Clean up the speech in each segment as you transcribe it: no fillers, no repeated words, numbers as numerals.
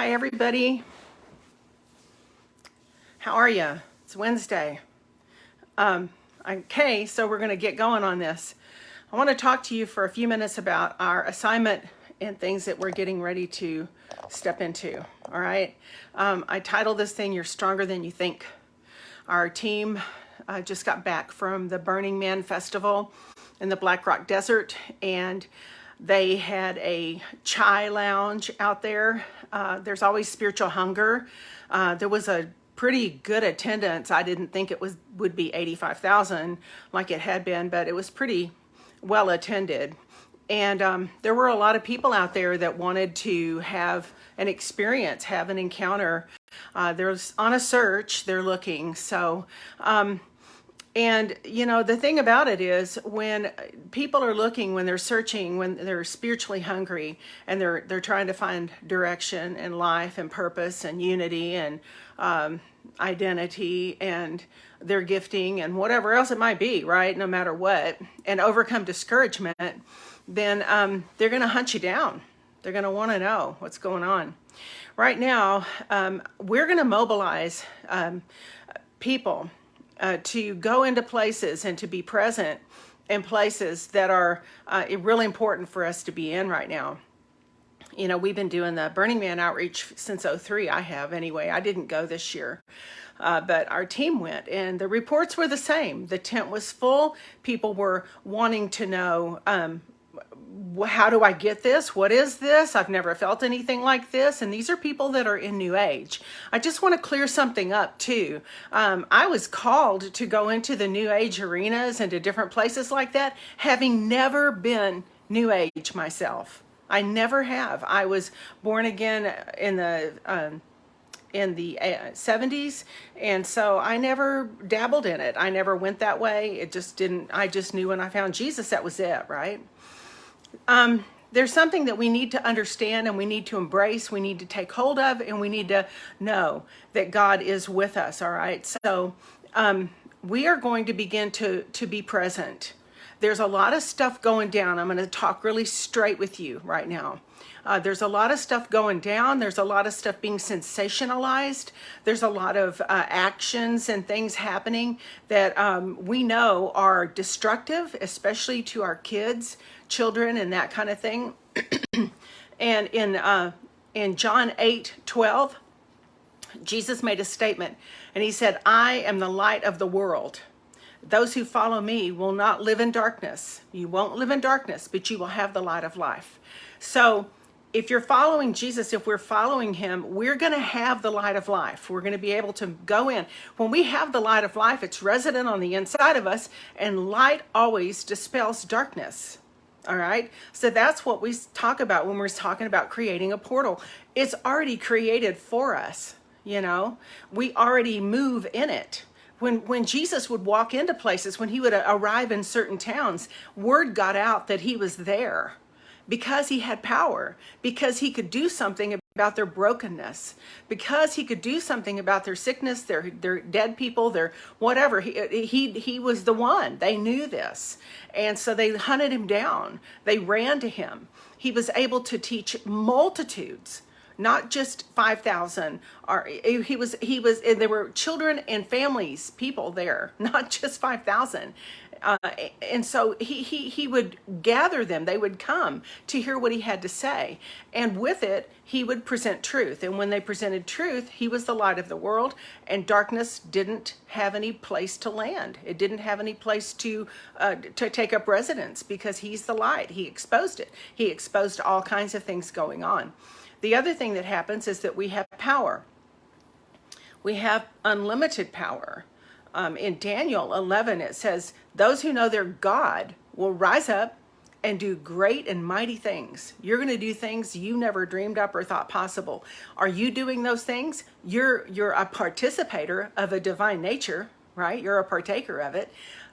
Hi, everybody. How are you? It's Wednesday. Okay, so we're going to get going on this. I want to talk to you for a few minutes about our assignment and things that we're getting ready to step into. All right. I titled this thing, You're Stronger Than You Think. Our team just got back from the Burning Man Festival in the Black Rock Desert, and they had a chai lounge out there. There's always spiritual hunger. There was a pretty good attendance. I didn't think it would be 85,000 like it had been, but it was pretty well attended. And there were a lot of people out there that wanted to have an experience, have an encounter. There's on a search, they're looking. And you know, the thing about it is when people are looking, when they're searching, when they're spiritually hungry and they're trying to find direction in life and purpose and unity and identity and their gifting and whatever else it might be, right? No matter what, and overcome discouragement, then they're going to hunt you down. They're going to want to know what's going on. Right now, we're going to mobilize people to go into places and to be present in places that are really important for us to be in right now. You know, we've been doing the Burning Man outreach since '03. I have anyway. I didn't go this year, but our team went, and the reports were the same. The tent was full. People were wanting to know, how do I get this? What is this? I've never felt anything like this. And these are people that are in New Age. I just want to clear something up too. I was called to go into the New Age arenas and to different places like that, having never been New Age myself. I never have. I was born again in the 70s, and so I never dabbled in it. I never went that way. It just didn't. I just knew when I found Jesus, that was it, right? There's something that we need to understand and we need to embrace, we need to take hold of, and we need to know that God is with us, all right? So we are going to begin to be present. There's a lot of stuff going down. I'm going to talk really straight with you right now. There's a lot of stuff going down. There's a lot of stuff being sensationalized. There's a lot of actions and things happening that we know are destructive, especially to our kids, children, and that kind of thing. And in John 8:12, Jesus made a statement, and he said, I am the light of the world. Those who follow me will not live in darkness. You won't live in darkness, but you will have the light of life. So if you're following Jesus, if we're following him, we're going to have the light of life. We're going to be able to go in. When we have the light of life, it's resident on the inside of us, and light always dispels darkness. All right. So that's what we talk about when we're talking about creating a portal. It's already created for us. You know, we already move in it. When Jesus would walk into places, when he would arrive in certain towns, word got out that he was there because he had power, because he could do something about their brokenness, because he could do something about their sickness, their dead people, their whatever. He was the one. They knew this. And so they hunted him down. They ran to him. He was able to teach multitudes, not just 5,000. Or he was, and there were children and families, people there, not just 5,000. And so he would gather them. They would come to hear what he had to say. And with it, he would present truth. And when they presented truth, he was the light of the world, and darkness didn't have any place to land. It didn't have any place to take up residence because he's the light. He exposed it. He exposed all kinds of things going on. The other thing that happens is that we have power. We have unlimited power. In Daniel 11, it says, those who know their God will rise up and do great and mighty things. You're going to do things you never dreamed up or thought possible. Are you doing those things? You're a participator of a divine nature, right? You're a partaker of it.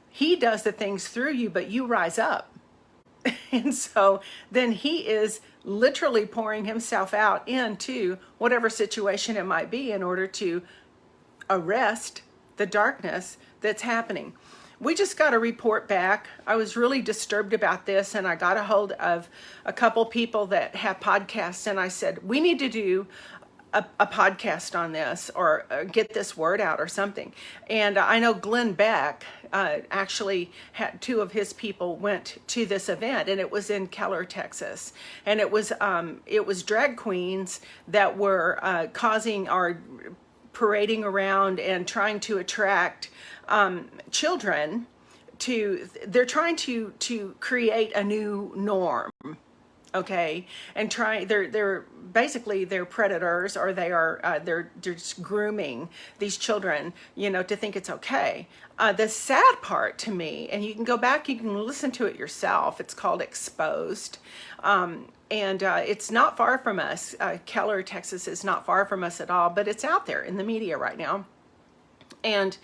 He does the things through you, but you rise up. And so then he is literally pouring himself out into whatever situation it might be in order to arrest the darkness that's happening. We just got a report back. I was really disturbed about this, and I got a hold of a couple people that have podcasts, and I said, we need to do a podcast on this, or get this word out or something. And I know Glenn Beck actually had two of his people went to this event, and it was in Keller, Texas. And it was drag queens that were causing our parading around and trying to attract children they're trying to create a new norm, okay, and they're basically they're predators, or they're just grooming these children, to think it's okay. The sad part to me, and you can go back, you can listen to it yourself, it's called Exposed, and it's not far from us. Keller, Texas is not far from us at all, but it's out there in the media right now. And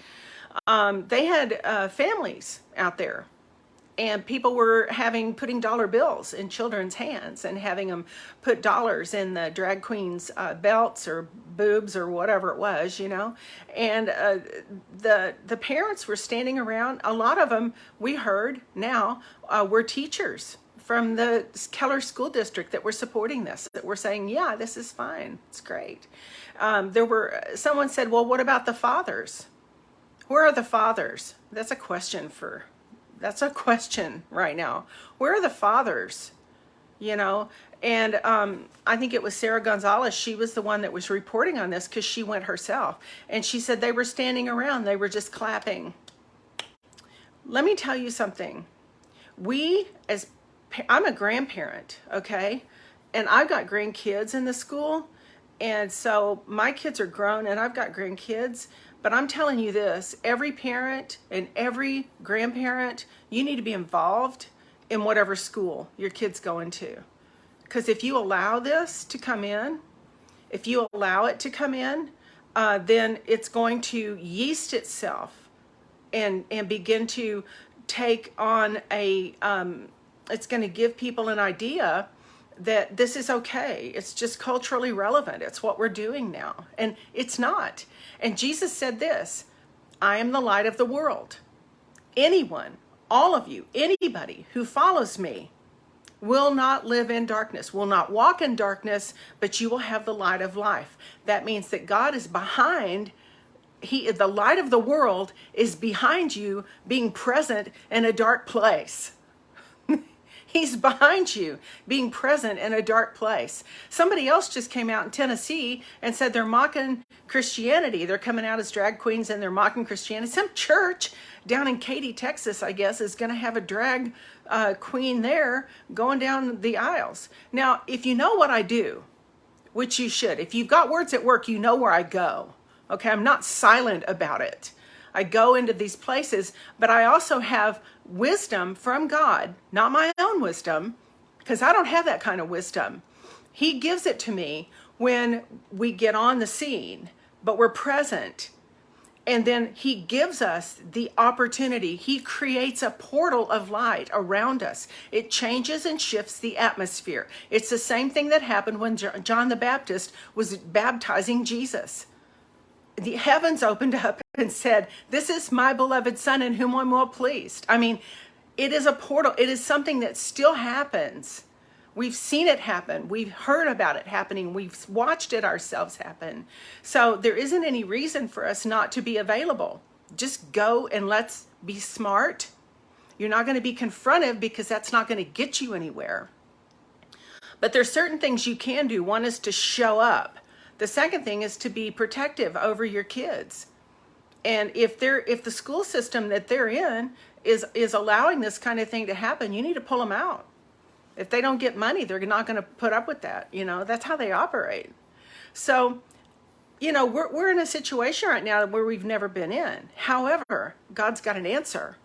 they had families out there, and people were putting dollar bills in children's hands and having them put dollars in the drag queens' belts or boobs or whatever it was, And the parents were standing around. A lot of them, we heard now, were teachers from the Keller School District that were supporting this, that were saying, yeah, this is fine, it's great. Someone said, well, what about the fathers? Where are the fathers? That's a question right now. Where are the fathers? And I think it was Sarah Gonzalez. She was the one that was reporting on this because she went herself. And she said they were standing around. They were just clapping. Let me tell you something. I'm a grandparent, okay? And I've got grandkids in the school. And so my kids are grown and I've got grandkids. But I'm telling you this, every parent and every grandparent, you need to be involved in whatever school your kid's going to. Because if you allow this to come in, then it's going to yeast itself and begin to take on it's going to give people an idea that this is okay. It's just culturally relevant. It's what we're doing now. And it's not. And Jesus said this, I am the light of the world. Anyone, all of you, anybody who follows me will not live in darkness, will not walk in darkness, but you will have the light of life. That means that God is behind, the light of the world is behind you being present in a dark place. He's behind you being present in a dark place. Somebody else just came out in Tennessee and said they're mocking Christianity. They're coming out as drag queens and they're mocking Christianity. Some church down in Katy, Texas, I guess, is going to have a drag queen there going down the aisles. Now, if you know what I do, which you should, if you've got words at work, you know where I go. Okay, I'm not silent about it. I go into these places, but I also have wisdom from God, not my own wisdom, because I don't have that kind of wisdom. He gives it to me when we get on the scene, but we're present. And then he gives us the opportunity. He creates a portal of light around us. It changes and shifts the atmosphere. It's the same thing that happened when John the Baptist was baptizing Jesus. The heavens opened up and said, this is my beloved son in whom I'm well pleased. I mean, it is a portal. It is something that still happens. We've seen it happen. We've heard about it happening. We've watched it ourselves happen. So there isn't any reason for us not to be available. Just go and let's be smart. You're not going to be confrontive because that's not going to get you anywhere. But there's certain things you can do. One is to show up. The second thing is to be protective over your kids. And if the school system that they're in is allowing this kind of thing to happen, you need to pull them out. If they don't get money, they're not going to put up with that. That's how they operate. So, we're in a situation right now where we've never been in. However, God's got an answer.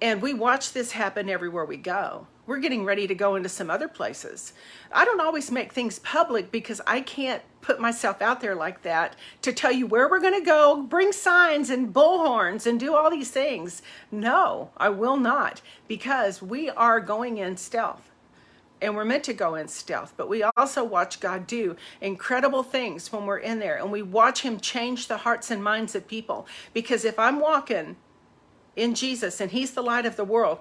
And we watch this happen everywhere we go. We're getting ready to go into some other places. I don't always make things public because I can't put myself out there like that to tell you where we're going to go, bring signs and bullhorns and do all these things. No, I will not, because we are going in stealth. And we're meant to go in stealth, but we also watch God do incredible things when we're in there, and we watch him change the hearts and minds of people. Because if I'm walking in Jesus and he's the light of the world,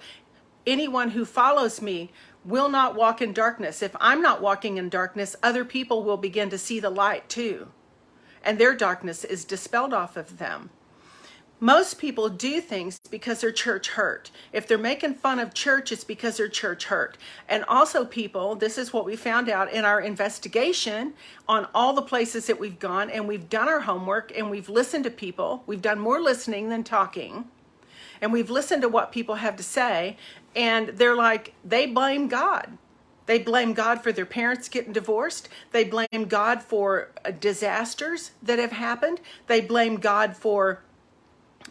anyone who follows me will not walk in darkness. If I'm not walking in darkness, other people will begin to see the light too, and their darkness is dispelled off of them. Most people do things because they're church hurt. If they're making fun of church, it's because they're church hurt. And also people, this is what we found out in our investigation on all the places that we've gone, and we've done our homework and we've listened to people. We've done more listening than talking. And we've listened to what people have to say, and they're like, they blame God. They blame God for their parents getting divorced. They blame God for disasters that have happened. They blame God for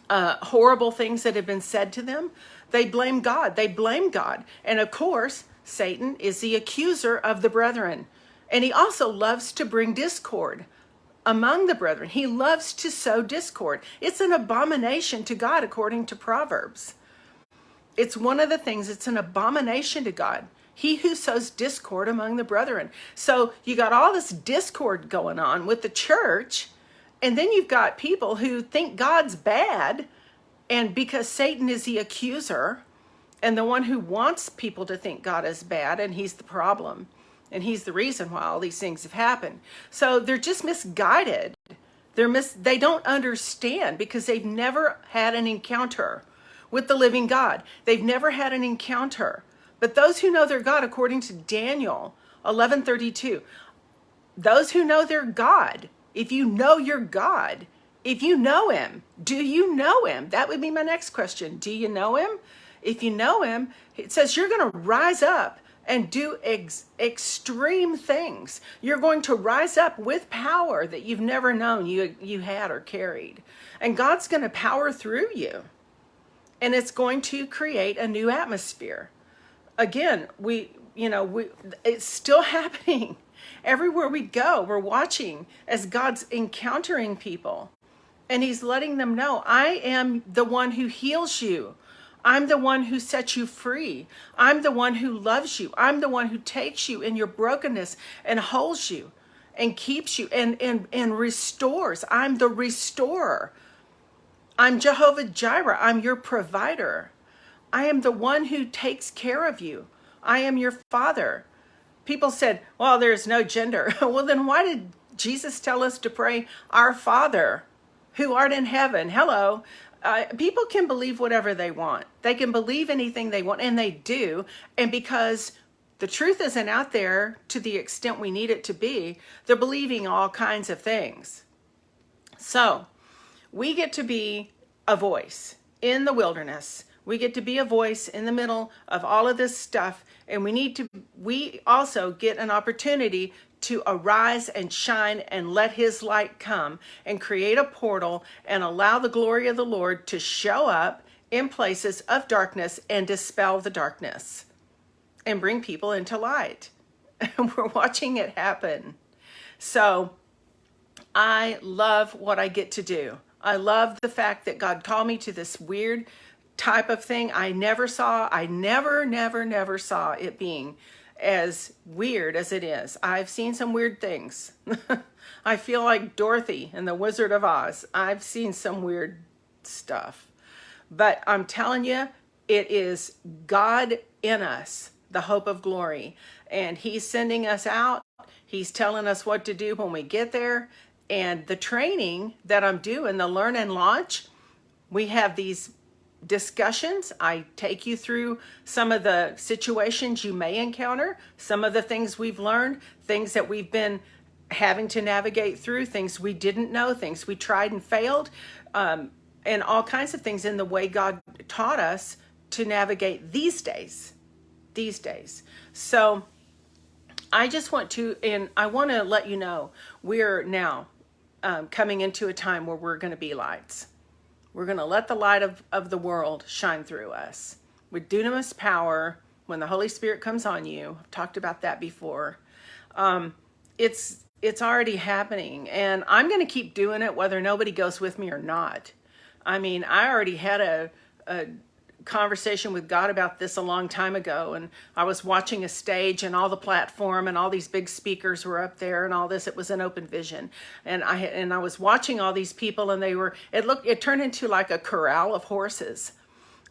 horrible things that have been said to them. They blame God. They blame God. And of course, Satan is the accuser of the brethren. And he also loves to bring discord among the brethren. He loves to sow discord. It's an abomination to God, according to Proverbs. It's one of the things, it's an abomination to God. He who sows discord among the brethren. So you got all this discord going on with the church, and then you've got people who think God's bad, and because Satan is the accuser and the one who wants people to think God is bad, and he's the problem, and he's the reason why all these things have happened. So they're just misguided. They don't understand because they've never had an encounter with the living God. They've never had an encounter. But those who know their God, according to Daniel 11:32, those who know their God, if you know your God, if you know him, do you know him? That would be my next question. Do you know him? If you know him, it says you're going to rise up and do extreme things. You're going to rise up with power that you've never known you had or carried. And God's going to power through you. And it's going to create a new atmosphere. Again, it's still happening. Everywhere we go, we're watching as God's encountering people. And he's letting them know, I am the one who heals you. I'm the one who sets you free. I'm the one who loves you. I'm the one who takes you in your brokenness and holds you and keeps you and restores. I'm the restorer. I'm Jehovah Jireh. I'm your provider. I am the one who takes care of you. I am your father. People said, well, there's no gender. Well, then why did Jesus tell us to pray, our Father who art in heaven? Hello. People can believe whatever they want. They can believe anything they want, and they do. And because the truth isn't out there to the extent we need it to be, they're believing all kinds of things. So we get to be a voice in the wilderness. We get to be a voice in the middle of all of this stuff. And we also get an opportunity to arise and shine and let his light come and create a portal and allow the glory of the Lord to show up in places of darkness and dispel the darkness and bring people into light. And we're watching it happen. So I love what I get to do. I love the fact that God called me to this weird type of thing I never saw. I never saw it being as weird as it is. I've seen some weird things. I feel like Dorothy in The Wizard of Oz. I've seen some weird stuff. But I'm telling you, it is God in us, the hope of glory. And he's sending us out. He's telling us what to do when we get there. And the training that I'm doing, the Learn and Launch, we have these discussions. I take you through some of the situations you may encounter, some of the things we've learned, things that we've been having to navigate through, things we didn't know, things we tried and failed, and all kinds of things in the way God taught us to navigate these days. So I just want to, and I want to let you know, we're now coming into a time where we're going to be lights. We're going to let the light of the world shine through us with dunamis power when the Holy Spirit comes on you. I've talked about that before. It's already happening, and I'm going to keep doing it whether nobody goes with me or not. I mean, I already had a conversation with God about this a long time ago, and I was watching a stage and all the platform and all these big speakers were up there and all this. It was an open vision, and I was watching all these people, and it turned into like a corral of horses,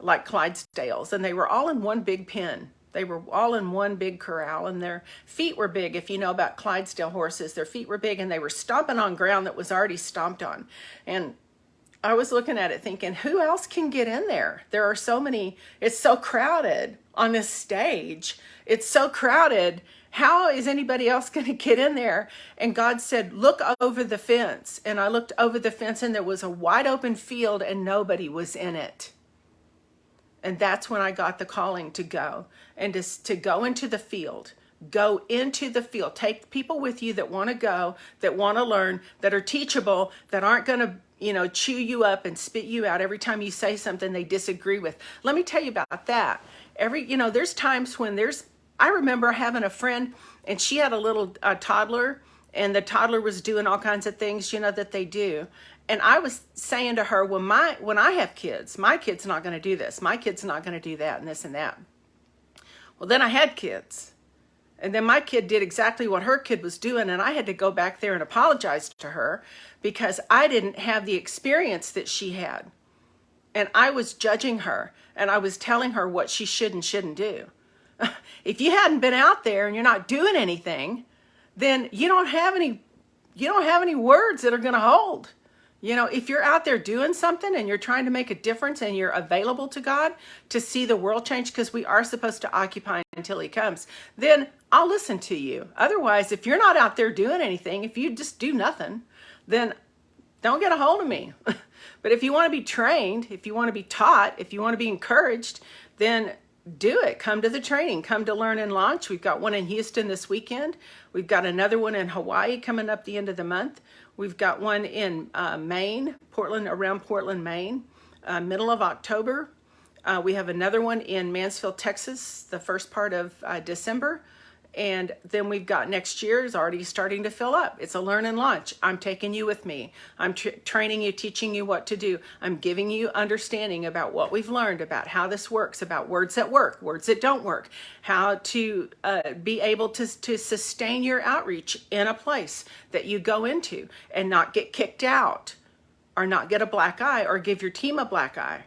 like Clydesdales, and they were all in one big pen, They were all in one big corral, and their feet were big. If you know about Clydesdale horses, their feet were big, and they were stomping on ground that was already stomped on. And I was looking at it thinking, who else can get in there? There are so many, it's so crowded on this stage. It's so crowded. How is anybody else going to get in there? And God said, look over the fence. And I looked over the fence, and there was a wide open field, and nobody was in it. And that's when I got the calling to go and to go into the field. Go into the field. Take people with you that want to go, that want to learn, that are teachable, that aren't going to, chew you up and spit you out every time you say something they disagree with. Let me tell you about that. There's times when I remember having a friend, and she had a little toddler, and the toddler was doing all kinds of things, that they do. And I was saying to her, when I have kids, my kid's not going to do this. My kid's not going to do that and this and that. Well, then I had kids. And then my kid did exactly what her kid was doing. And I had to go back there and apologize to her because I didn't have the experience that she had. And I was judging her, and I was telling her what she should and shouldn't do. If you hadn't been out there and you're not doing anything, then you don't have any words that are going to hold. If you're out there doing something and you're trying to make a difference and you're available to God to see the world change, because we are supposed to occupy until he comes, then I'll listen to you. Otherwise, if you're not out there doing anything, if you just do nothing, then don't get a hold of me. But if you want to be trained, if you want to be taught, if you want to be encouraged, then do it. Come to the training. Come to Learn and Launch. We've got one in Houston this weekend. We've got another one in Hawaii coming up the end of the month. We've got one in Maine, around Portland, Maine, middle of October. We have another one in Mansfield, Texas, the first part of December. And then we've got next year is already starting to fill up. It's a Learn and Launch. I'm taking you with me. I'm training you, teaching you what to do. I'm giving you understanding about what we've learned, about how this works, about words that work, words that don't work, how to be able to sustain your outreach in a place that you go into and not get kicked out or not get a black eye or give your team a black eye,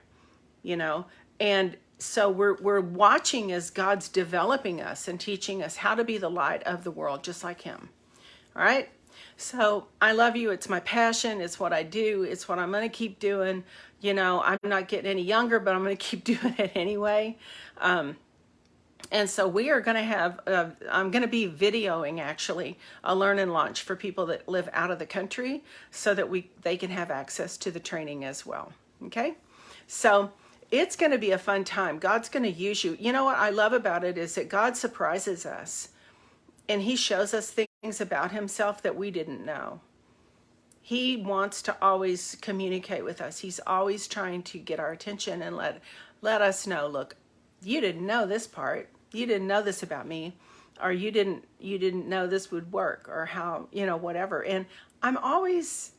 and so we're watching as God's developing us and teaching us how to be the light of the world, just like him. All right. So I love you. It's my passion. It's what I do. It's what I'm going to keep doing. I'm not getting any younger, but I'm going to keep doing it anyway. And so we are going to have, I'm going to be videoing actually a Learn and Launch for people that live out of the country so that they can have access to the training as well. Okay. So it's going to be a fun time. God's going to use you. What I love about it is that God surprises us, and he shows us things about himself that we didn't know. He wants to always communicate with us. He's always trying to get our attention and let us know, look, you didn't know this part. You didn't know this about me, or you didn't know this would work, or how, whatever. And I'm always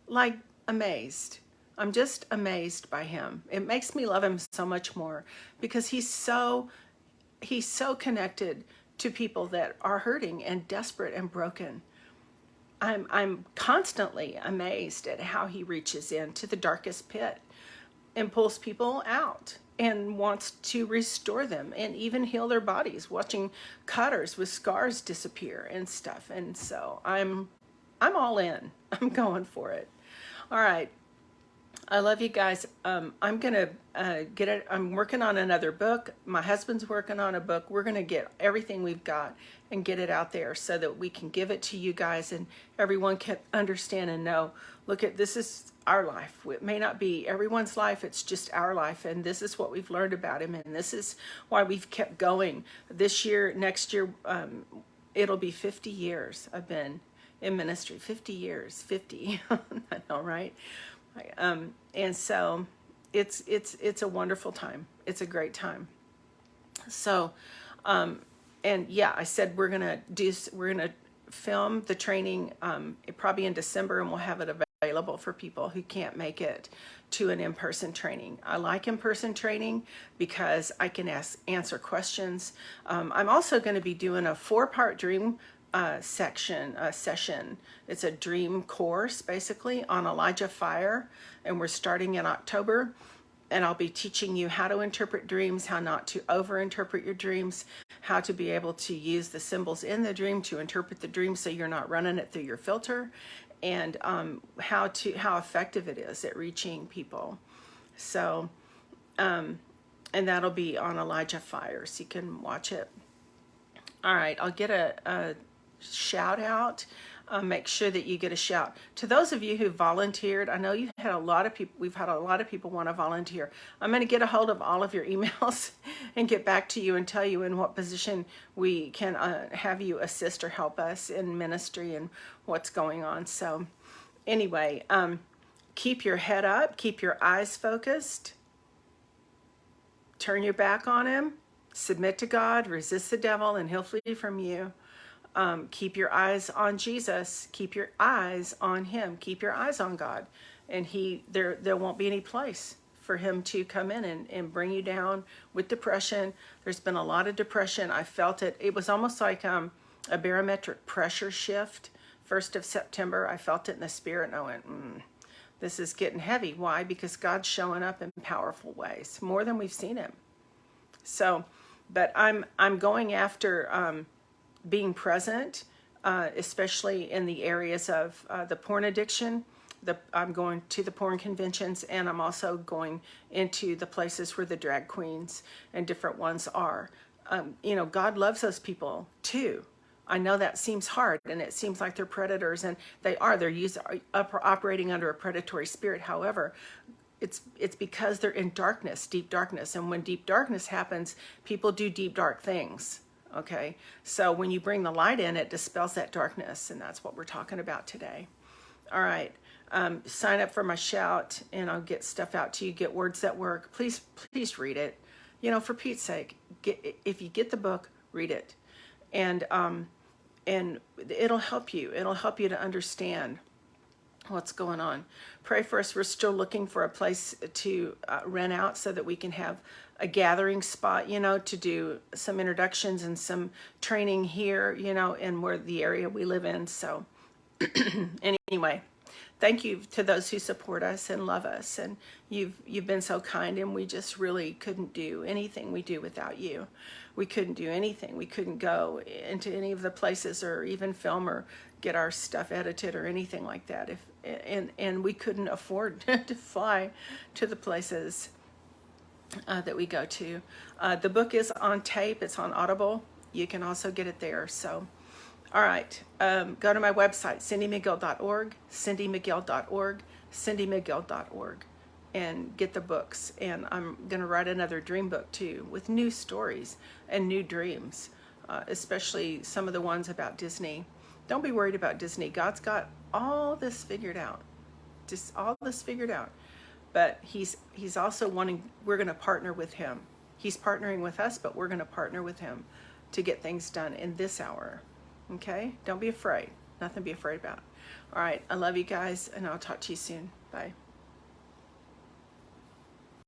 like amazed. I'm just amazed by him. It makes me love him so much more because he's so connected to people that are hurting and desperate and broken. I'm constantly amazed at how he reaches into the darkest pit and pulls people out and wants to restore them and even heal their bodies, watching cutters with scars disappear and stuff. And so I'm all in. I'm going for it. All right. I love you guys. I'm going to get it. I'm working on another book. My husband's working on a book. We're going to get everything we've got and get it out there so that we can give it to you guys and everyone can understand and know, look, this is our life. It may not be everyone's life. It's just our life. And this is what we've learned about him. And this is why we've kept going. This year, next year, it'll be 50 years I've been in ministry. 50 years, 50. I know, right? And so it's a wonderful time. It's a great time. So, and yeah, I said we're going to film the training, probably in December, and we'll have it available for people who can't make it to an in-person training. I like in-person training because I can answer questions. I'm also going to be doing a 4-part dream session. It's a dream course basically on Elijah Fire, and we're starting in October. and I'll be teaching you how to interpret dreams, how not to overinterpret your dreams, how to be able to use the symbols in the dream to interpret the dream so you're not running it through your filter, and how effective it is at reaching people. So, and that'll be on Elijah Fire, so you can watch it. All right, I'll get a shout out. Make sure that you get a shout. To those of you who volunteered, I know you had a lot of people, we've had a lot of people want to volunteer. I'm going to get a hold of all of your emails and get back to you and tell you in what position we can have you assist or help us in ministry and what's going on. So anyway, keep your head up, keep your eyes focused, turn your back on him, submit to God, resist the devil, and he'll flee from you. Keep your eyes on Jesus. Keep your eyes on him. Keep your eyes on God. And there won't be any place for him to come in and bring you down with depression. There's been a lot of depression. I felt it. It was almost like a barometric pressure shift. 1st of September, I felt it in the spirit, and I went, this is getting heavy. Why? Because God's showing up in powerful ways, more than we've seen him. So, but I'm going after being present, especially in the areas of the porn addiction. I'm going to the porn conventions, and I'm also going into the places where the drag queens and different ones are. God loves those people too. I know that seems hard, and it seems like they're predators, and they're operating under a predatory spirit. However, it's because they're in darkness, deep darkness, and when deep darkness happens, people do deep dark things. Okay, so when you bring the light in, it dispels that darkness, and that's what we're talking about today. All right, sign up for my shout, and I'll get stuff out to you. Get Words That Work. Please read it. For Pete's sake, if you get the book, read it, and it'll help you. It'll help you to understand what's going on. Pray for us. We're still looking for a place to rent out so that we can have a gathering spot, to do some introductions and some training here, in where the area we live in. So anyway, thank you to those who support us and love us. And you've been so kind, and we just really couldn't do anything we do without you. We couldn't do anything. We couldn't go into any of the places or even film or get our stuff edited or anything like that. And we couldn't afford to fly to the places that we go to. The book is on tape. It's on Audible. You can also get it there. So, all right. Go to my website, cindymcgill.org, cindymcgill.org, cindymcgill.org, and get the books. And I'm going to write another dream book too, with new stories and new dreams, especially some of the ones about Disney. Don't be worried about Disney. God's got all this figured out. Just all this figured out. But he's also wanting, we're going to partner with him. He's partnering with us, but we're going to partner with him to get things done in this hour. Okay? Don't be afraid. Nothing to be afraid about. All right. I love you guys, and I'll talk to you soon. Bye.